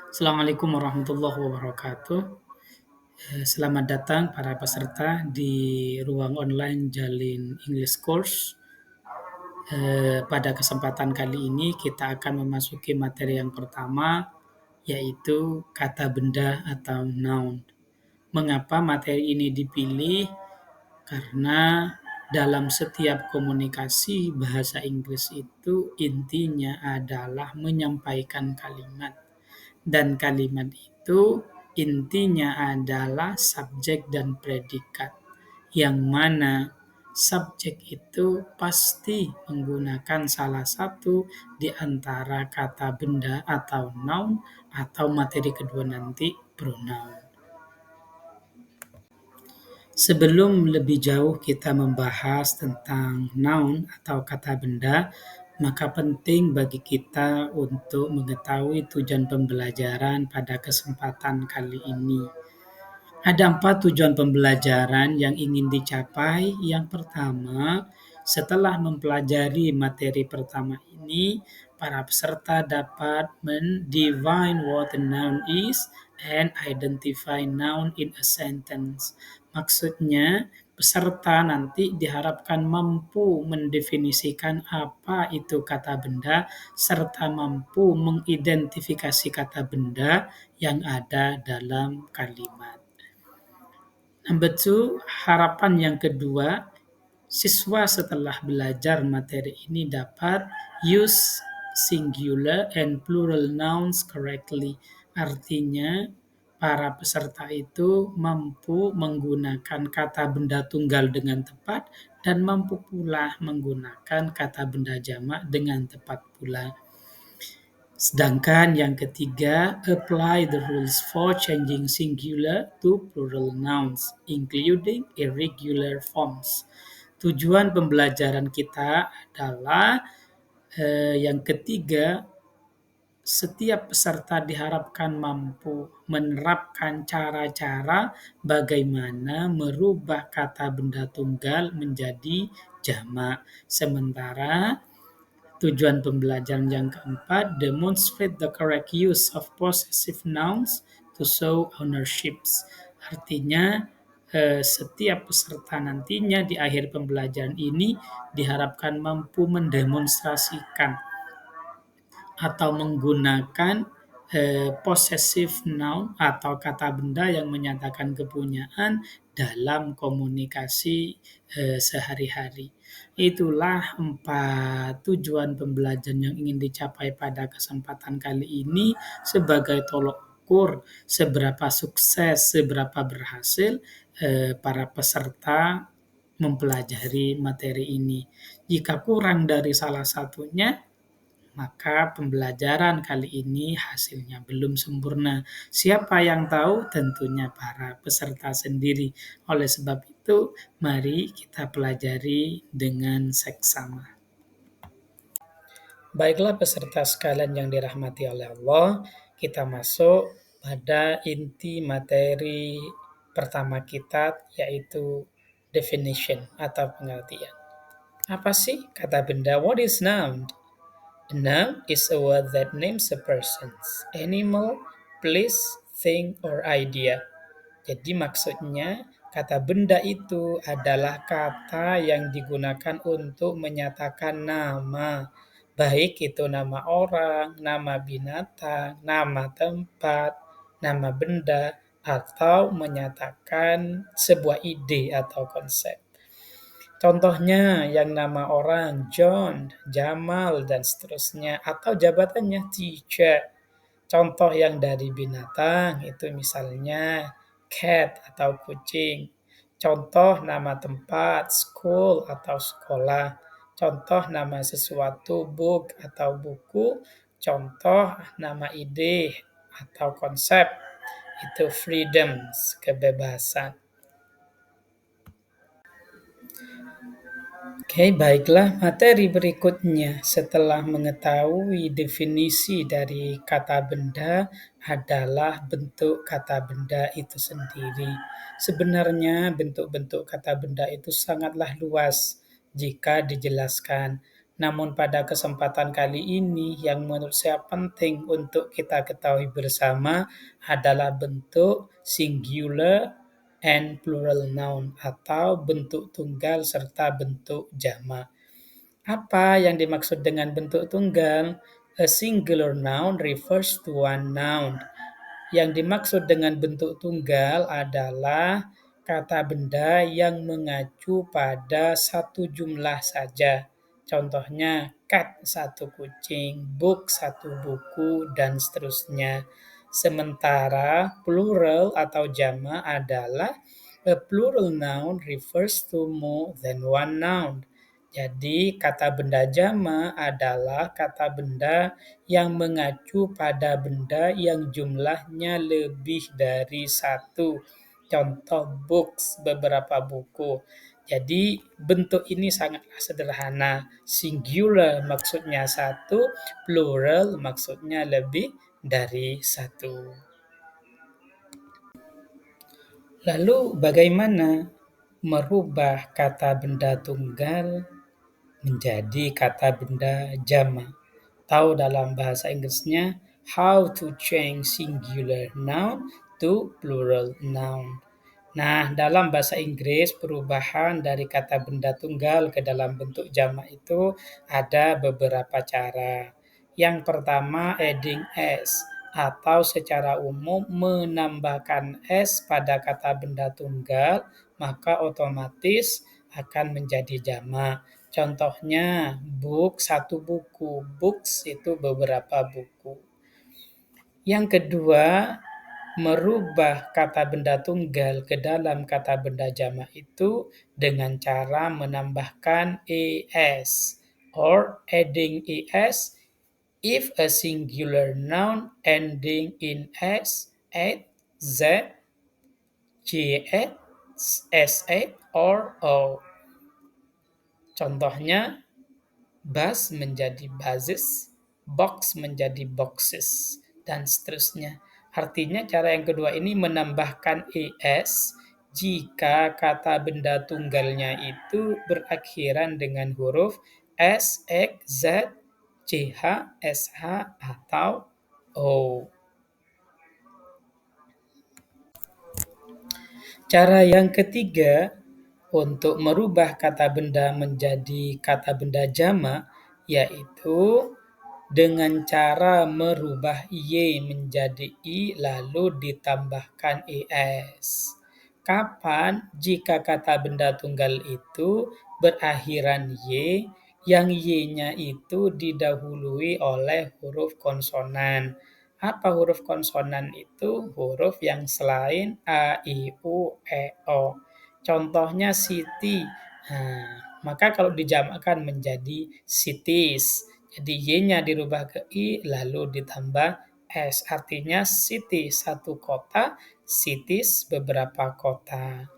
Assalamualaikum warahmatullahi wabarakatuh. Selamat datang para peserta di ruang online Jalin English Course. Pada kesempatan kali ini kita akan memasuki materi yang pertama, yaitu kata benda atau noun. Mengapa materi ini dipilih? Karena dalam setiap komunikasi bahasa Inggris itu intinya adalah menyampaikan kalimat. Dan kalimat itu intinya adalah subjek dan predikat, yang mana subjek itu pasti menggunakan salah satu di antara kata benda atau noun, atau materi kedua nanti pronoun. Sebelum lebih jauh kita membahas tentang noun atau kata benda, maka penting bagi kita untuk mengetahui tujuan pembelajaran pada kesempatan kali ini. Ada 4 tujuan pembelajaran yang ingin dicapai. Yang pertama, setelah mempelajari materi pertama ini, para peserta dapat mendefine what a noun is and identify noun in a sentence. Maksudnya, peserta nanti diharapkan mampu mendefinisikan apa itu kata benda serta mampu mengidentifikasi kata benda yang ada dalam kalimat. Number two, harapan yang kedua, siswa setelah belajar materi ini dapat use singular and plural nouns correctly. Artinya, para peserta itu mampu menggunakan kata benda tunggal dengan tepat dan mampu pula menggunakan kata benda jamak dengan tepat pula. Sedangkan yang ketiga, apply the rules for changing singular to plural nouns, including irregular forms. Tujuan pembelajaran kita adalah yang ketiga, setiap peserta diharapkan mampu menerapkan cara-cara bagaimana merubah kata benda tunggal menjadi jamak. Sementara tujuan pembelajaran yang keempat, demonstrate the correct use of possessive nouns to show ownerships. Artinya, setiap peserta nantinya di akhir pembelajaran ini diharapkan mampu mendemonstrasikan atau menggunakan possessive noun atau kata benda yang menyatakan kepunyaan dalam komunikasi sehari-hari. Itulah 4 tujuan pembelajaran yang ingin dicapai pada kesempatan kali ini sebagai tolok ukur seberapa sukses, seberapa berhasil para peserta mempelajari materi ini. Jika kurang dari salah satunya, maka pembelajaran kali ini hasilnya belum sempurna. Siapa yang tahu? Tentunya para peserta sendiri. Oleh sebab itu, mari kita pelajari dengan seksama. Baiklah peserta sekalian yang dirahmati oleh Allah, kita masuk pada inti materi pertama kita, yaitu definition atau pengertian. Apa sih kata benda? What is noun? A noun is a word that names a person, animal, place, thing, or idea. Jadi maksudnya kata benda itu adalah kata yang digunakan untuk menyatakan nama. Baik itu nama orang, nama binatang, nama tempat, nama benda, atau menyatakan sebuah ide atau konsep. Contohnya yang nama orang John, Jamal, dan seterusnya. Atau jabatannya teacher. Contoh yang dari binatang itu misalnya cat atau kucing. Contoh nama tempat school atau sekolah. Contoh nama sesuatu book atau buku. Contoh nama ide atau konsep itu freedoms, kebebasan. Oke, baiklah. Materi berikutnya setelah mengetahui definisi dari kata benda adalah bentuk kata benda itu sendiri. Sebenarnya bentuk-bentuk kata benda itu sangatlah luas jika dijelaskan. Namun pada kesempatan kali ini yang menurut saya penting untuk kita ketahui bersama adalah bentuk singular and plural noun atau bentuk tunggal serta bentuk jamak. Apa yang dimaksud dengan bentuk tunggal? A singular noun refers to one noun. Yang dimaksud dengan bentuk tunggal adalah kata benda yang mengacu pada satu jumlah saja. Contohnya, cat satu kucing, book satu buku, dan seterusnya. Sementara plural atau jama adalah a plural noun refers to more than one noun. Jadi, kata benda jama adalah kata benda yang mengacu pada benda yang jumlahnya lebih dari satu. Contoh books, beberapa buku. Jadi bentuk ini sangatlah sederhana. Singular maksudnya satu, plural maksudnya lebih dari satu. Lalu bagaimana merubah kata benda tunggal menjadi kata benda jamak? Tahu dalam bahasa Inggrisnya how to change singular noun to plural noun. Nah, dalam bahasa Inggris perubahan dari kata benda tunggal ke dalam bentuk jamak itu ada beberapa cara. Yang pertama adding s atau secara umum menambahkan s pada kata benda tunggal maka otomatis akan menjadi jamak. Contohnya book satu buku, books itu beberapa buku. Yang kedua, merubah kata benda tunggal ke dalam kata benda jamak itu dengan cara menambahkan es or adding es if a singular noun ending in s, at, z, j, s, or o. Contohnya bus menjadi buses, box menjadi boxes, dan seterusnya. Artinya cara yang kedua ini menambahkan es jika kata benda tunggalnya itu berakhiran dengan huruf s, x, z, ch, sh, atau o. Cara yang ketiga untuk merubah kata benda menjadi kata benda jamak yaitu dengan cara merubah y menjadi i lalu ditambahkan es. Kapan? Jika kata benda tunggal itu berakhiran y, yang y-nya itu didahului oleh huruf konsonan. Apa huruf konsonan itu? Huruf yang selain a, i, u, e, o. Contohnya Siti. Nah, maka kalau dijamakkan menjadi cities. Jadi y-nya dirubah ke i lalu ditambah s. Artinya city satu kota, cities beberapa kota.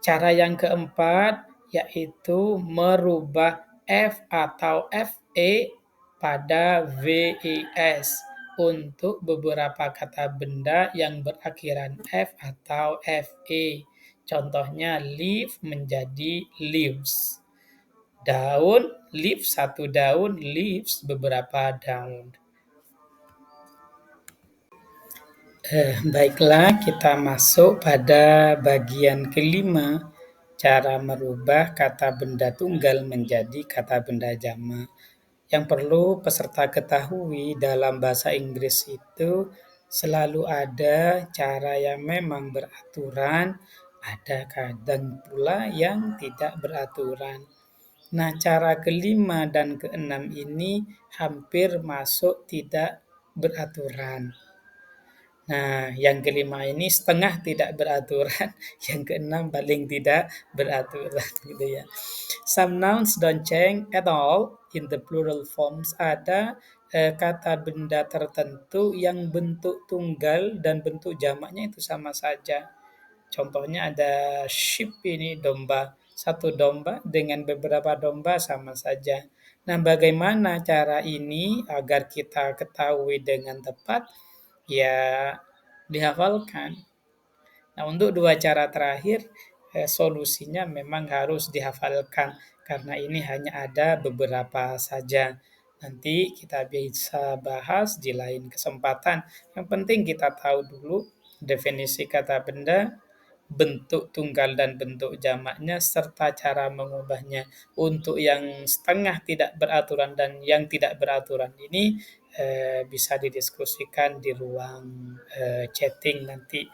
Cara yang keempat yaitu merubah f atau fe pada ves untuk beberapa kata benda yang berakhiran f atau fe. Contohnya leaf menjadi leaves. Daun, leaf satu daun, leaves beberapa daun. Baiklah, kita masuk pada bagian kelima, cara merubah kata benda tunggal menjadi kata benda jamak. Yang perlu peserta ketahui dalam bahasa Inggris itu selalu ada cara yang memang beraturan, ada kadang pula yang tidak beraturan. Nah, cara kelima dan keenam ini hampir masuk tidak beraturan. Nah, yang kelima ini setengah tidak beraturan, yang keenam paling tidak beraturan gitu ya. Some nouns don't change at all in the plural forms. Ada kata benda tertentu yang bentuk tunggal dan bentuk jamaknya itu sama saja. Contohnya ada sheep ini domba. Satu domba dengan beberapa domba sama saja. Nah, bagaimana cara ini agar kita ketahui dengan tepat? Ya, dihafalkan. Nah, untuk dua cara terakhir, solusinya memang harus dihafalkan karena ini hanya ada beberapa saja. Nanti kita bisa bahas di lain kesempatan. Yang penting kita tahu dulu definisi kata benda, bentuk tunggal dan bentuk jamaknya, serta cara mengubahnya. Untuk yang setengah tidak beraturan dan yang tidak beraturan ini bisa didiskusikan di ruang chatting nanti.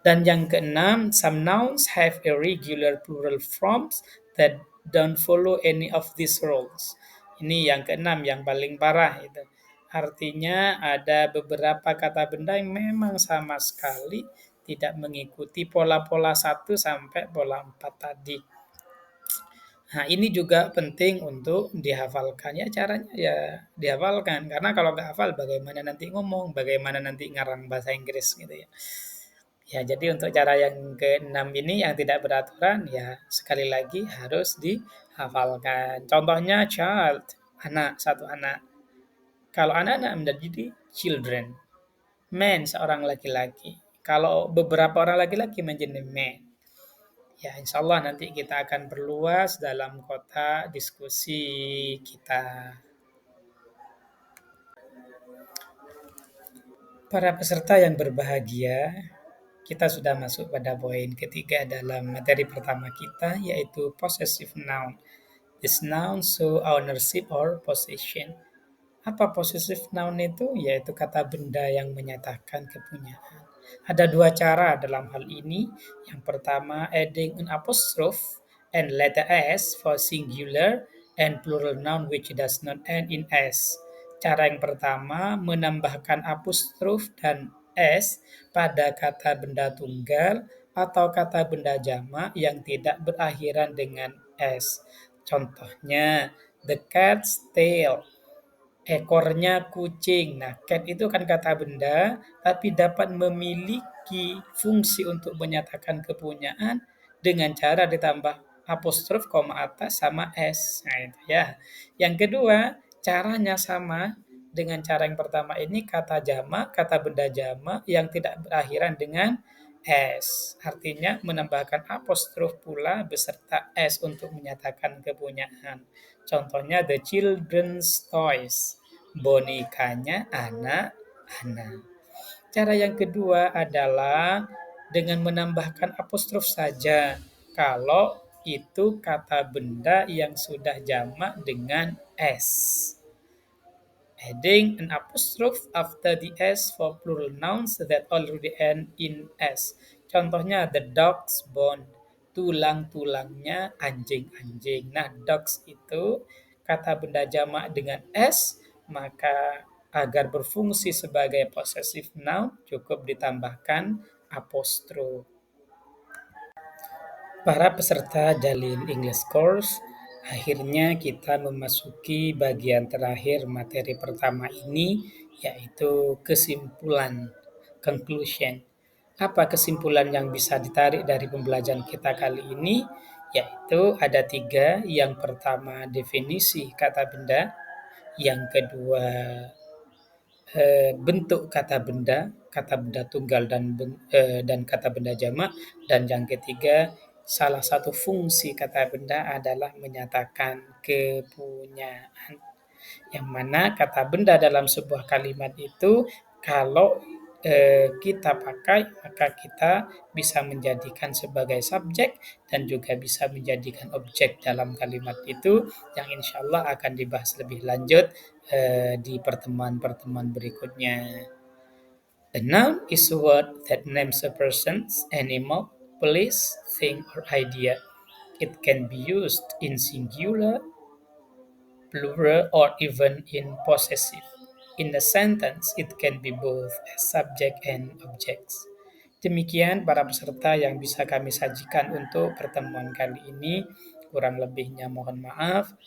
Dan yang keenam, some nouns have irregular plural forms that don't follow any of these rules. Ini yang keenam, yang paling parah itu. Artinya ada beberapa kata benda yang memang sama sekali tidak mengikuti pola-pola satu sampai pola 4 tadi. Nah, ini juga penting untuk dihafalkan. Ya, caranya ya dihafalkan. Karena kalau nggak hafal, bagaimana nanti ngomong, bagaimana nanti ngarang bahasa Inggris gitu ya. Ya, jadi untuk cara yang keenam ini yang tidak beraturan, ya sekali lagi harus dihafalkan. Contohnya child, anak, satu anak. Kalau anak-anak menjadi children. Man, seorang laki-laki. Kalau beberapa orang laki-laki menjadi man. Ya, insya Allah nanti kita akan perluas dalam kotak diskusi kita. Para peserta yang berbahagia, kita sudah masuk pada poin ketiga dalam materi pertama kita, yaitu possessive noun. This noun show ownership or possession. Apa possessive noun itu? Yaitu kata benda yang menyatakan kepunyaan. Ada dua cara dalam hal ini. Yang pertama, adding an apostrophe and letter s for singular and plural noun which does not end in s. Cara yang pertama, menambahkan apostrof dan s pada kata benda tunggal atau kata benda jamak yang tidak berakhiran dengan s. Contohnya, the cat's tail, ekornya kucing. Nah, cat itu kan kata benda, tapi dapat memiliki fungsi untuk menyatakan kepunyaan dengan cara ditambah apostrof koma atas sama s. Nah, itu ya. Yang kedua, caranya sama dengan cara yang pertama ini, kata jamak, kata benda jamak yang tidak berakhiran dengan s. Artinya menambahkan apostrof pula beserta s untuk menyatakan kepunyaan. Contohnya the children's toys, bonekanya anak-anak. Cara yang kedua adalah dengan menambahkan apostrof saja. Kalau itu kata benda yang sudah jamak dengan s. Adding an apostrophe after the s for plural nouns that already end in s. Contohnya the dog's bone, tulang-tulangnya anjing-anjing. Nah, dogs itu kata benda jamak dengan s, maka agar berfungsi sebagai possessive noun cukup ditambahkan apostrophe. Para peserta Jalin English Course, akhirnya kita memasuki bagian terakhir materi pertama ini, yaitu kesimpulan, conclusion. Apa kesimpulan yang bisa ditarik dari pembelajaran kita kali ini? Yaitu ada tiga. Yang pertama, definisi kata benda. Yang kedua, bentuk kata benda tunggal dan kata benda jamak. Dan yang ketiga, salah satu fungsi kata benda adalah menyatakan kepunyaan. Yang mana kata benda dalam sebuah kalimat itu kalau kita pakai, maka kita bisa menjadikan sebagai subjek dan juga bisa menjadikan objek dalam kalimat itu, yang insya Allah akan dibahas lebih lanjut di pertemuan-pertemuan berikutnya. A noun is a word that names a person, animal, place, thing, or idea. It can be used in singular, plural, or even in possessive. In a sentence, it can be both a subject and objects. Demikian para peserta yang bisa kami sajikan untuk pertemuan kali ini. Kurang lebihnya mohon maaf.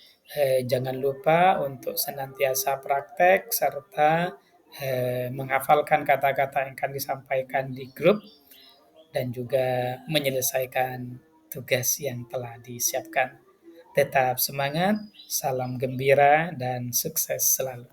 Jangan lupa untuk senantiasa praktek serta menghafalkan kata-kata yang akan disampaikan di grup dan juga menyelesaikan tugas yang telah disiapkan. Tetap semangat, salam gembira, dan sukses selalu.